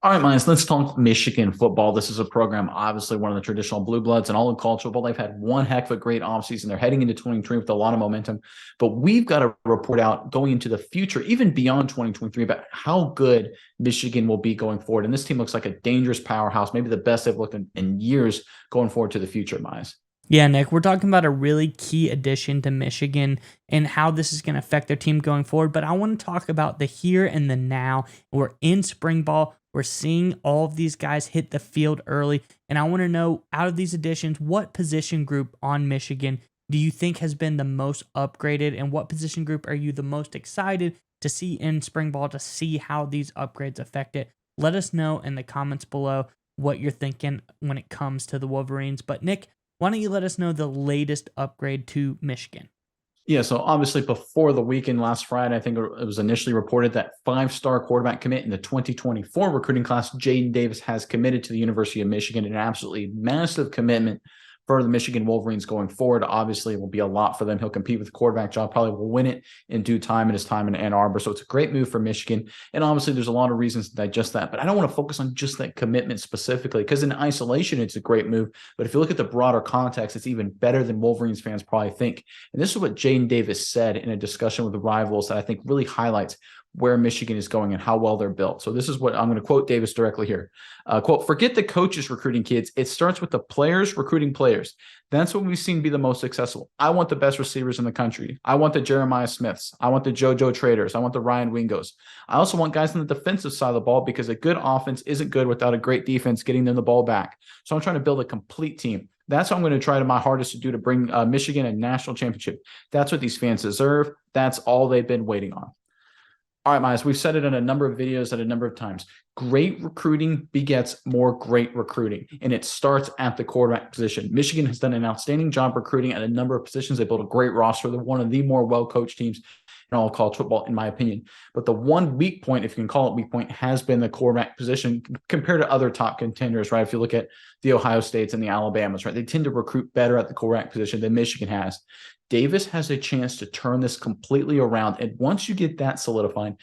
All right, Miles, let's talk Michigan football. This is a program, obviously one of the traditional blue bloods and all in college football. They've had one heck of a great offseason. They're heading into 2023 with a lot of momentum. But we've got to report out going into the future, even beyond 2023, about how good Michigan will be going forward. And this team looks like a dangerous powerhouse, maybe the best they've looked in years going forward to the future, Miles. Yeah, Nick, we're talking about a really key addition to Michigan and how this is going to affect their team going forward. But I want to talk about the here and the now. We're in spring ball. We're seeing all of these guys hit the field early. And I want to know, out of these additions, what position group on Michigan do you think has been the most upgraded? And what position group are you the most excited to see in spring ball to see how these upgrades affect it? Let us know in the comments below what you're thinking when it comes to the Wolverines. But Nick, why don't you let us know the latest upgrade to Michigan? Yeah, so obviously before the weekend last Friday, I think it was initially reported that five-star quarterback commit in the 2024 recruiting class, Jaden Davis, has committed to the University of Michigan, an absolutely massive commitment for the Michigan Wolverines going forward. Obviously, it will be a lot for them. He'll compete with the quarterback job, probably will win it in due time in his time in Ann Arbor. So it's a great move for Michigan. And obviously, there's a lot of reasons to digest that, but I don't want to focus on just that commitment specifically because in isolation, it's a great move. But if you look at the broader context, it's even better than Wolverines fans probably think. And this is what Jaden Davis said in a discussion with the rivals that I think really highlights where Michigan is going and how well they're built. So this is what I'm going to quote Davis directly here. Quote, forget the coaches recruiting kids. It starts with the players recruiting players. That's what we've seen be the most successful. I want the best receivers in the country. I want the Jeremiah Smiths. I want the JoJo Traders. I want the Ryan Wingos. I also want guys on the defensive side of the ball because a good offense isn't good without a great defense getting them the ball back. So I'm trying to build a complete team. That's what I'm going to try to my hardest to do to bring Michigan a national championship. That's what these fans deserve. That's all they've been waiting on. All right, Miles, we've said it in a number of videos at a number of times. Great recruiting begets more great recruiting, and it starts at the quarterback position. Michigan has done an outstanding job recruiting at a number of positions. They built a great roster. They're one of the more well-coached teams in all of college football, in my opinion. But the one weak point, if you can call it weak point, has been the quarterback position compared to other top contenders, right? If you look at the Ohio States and the Alabamas, right? They tend to recruit better at the quarterback position than Michigan has. Davis has a chance to turn this completely around. And once you get that solidified,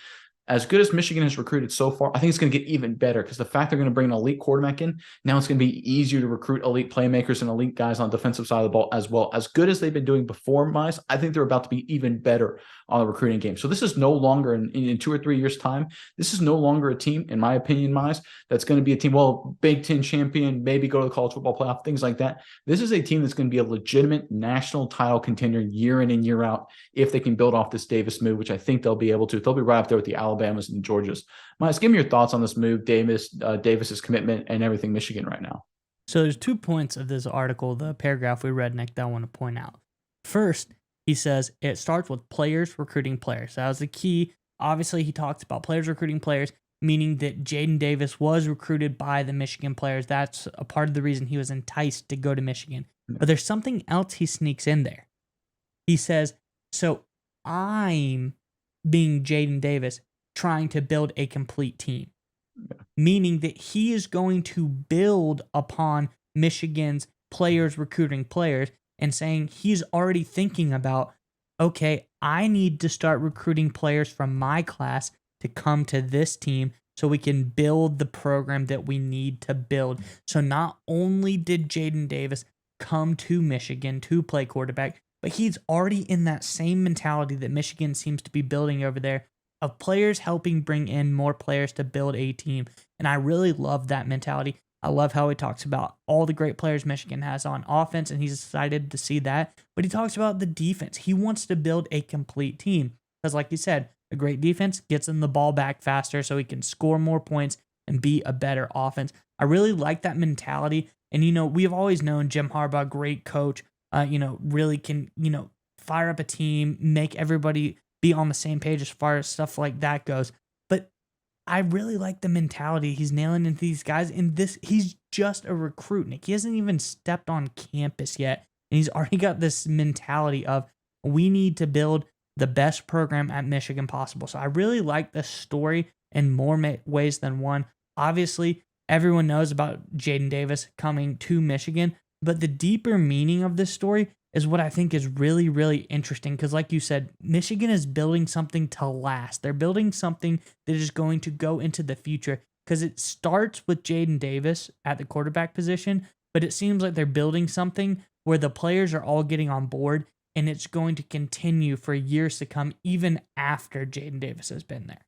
as good as Michigan has recruited so far, I think it's going to get even better because the fact they're going to bring an elite quarterback in, now it's going to be easier to recruit elite playmakers and elite guys on the defensive side of the ball as well. As good as they've been doing before, Mize, I think they're about to be even better on the recruiting game. So this is no longer, in 2 or 3 years' time, this is no longer a team, in my opinion, Mize, that's going to be a team, well, Big Ten champion, maybe go to the college football playoff, things like that. This is a team that's going to be a legitimate national title contender year in and year out if they can build off this Davis move, which I think they'll be able to. They'll be right up there with the Alabamas and the Georgias. Miles, give me your thoughts on this move, Davis's commitment, and everything Michigan right now. So there's 2 points of this article, the paragraph we read, Nick, that I want to point out. First, he says it starts with players recruiting players. That was the key. Obviously, he talks about players recruiting players, meaning that Jaden Davis was recruited by the Michigan players. That's a part of the reason he was enticed to go to Michigan. But there's something else he sneaks in there. He says, so I'm, being Jaden Davis, trying to build a complete team, meaning that he is going to build upon Michigan's players recruiting players and saying he's already thinking about, okay, I need to start recruiting players from my class to come to this team so we can build the program that we need to build. So not only did Jaden Davis come to Michigan to play quarterback, but he's already in that same mentality that Michigan seems to be building over there of players helping bring in more players to build a team. And I really love that mentality. I love how he talks about all the great players Michigan has on offense, and he's excited to see that. But he talks about the defense. He wants to build a complete team because, like you said, a great defense gets him the ball back faster so he can score more points and be a better offense. I really like that mentality. And, we have always known Jim Harbaugh, great coach, really can, fire up a team, make everybody be on the same page as far as stuff like that goes. But I really like the mentality he's nailing into these guys. And he's just a recruit, Nick. He hasn't even stepped on campus yet. And he's already got this mentality of we need to build the best program at Michigan possible. So I really like this story in more ways than one. Obviously, everyone knows about Jaden Davis coming to Michigan, but the deeper meaning of this story is what I think is really, really interesting. Because like you said, Michigan is building something to last. They're building something that is going to go into the future. because it starts with Jaden Davis at the quarterback position, but it seems like they're building something where the players are all getting on board, and it's going to continue for years to come, even after Jaden Davis has been there.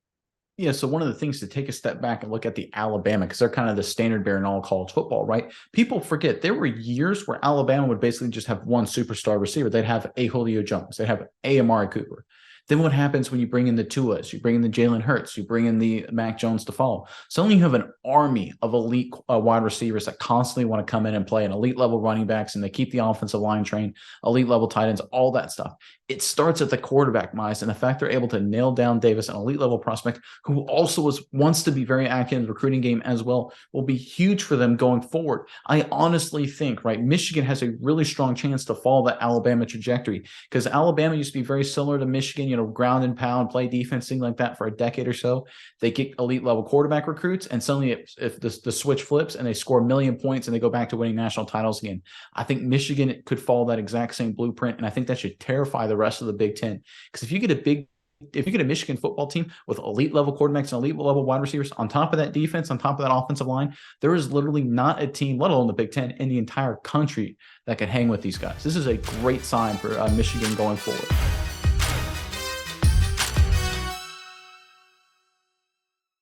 Yeah, so one of the things to take a step back and look at the Alabama, because they're kind of the standard bearer in all college football, right? People forget there were years where Alabama would basically just have one superstar receiver. They'd have a Julio Jones. They'd have a Amari Cooper. Then what happens when you bring in the Tuas, you bring in the Jalen Hurts, you bring in the Mac Jones to follow? Suddenly you have an army of elite wide receivers that constantly want to come in and play, an elite level running backs, and they keep the offensive line trained, elite level tight ends, all that stuff. It starts at the quarterback, Mize, and the fact they're able to nail down Davis, an elite level prospect who also wants to be very active in the recruiting game as well, will be huge for them going forward. I honestly think, right, Michigan has a really strong chance to follow that Alabama trajectory, because Alabama used to be very similar to Michigan, ground and pound, play defense, thing like that for a decade or so. They get elite level quarterback recruits, and suddenly if the switch flips and they score 1 million points and they go back to winning national titles again. I think Michigan could follow that exact same blueprint, and I think that should terrify the rest of the Big Ten. Because if you get a Michigan football team with elite level quarterbacks and elite level wide receivers on top of that defense, on top of that offensive line, there is literally not a team, let alone the Big Ten, in the entire country that can hang with these guys. This is a great sign for Michigan going forward.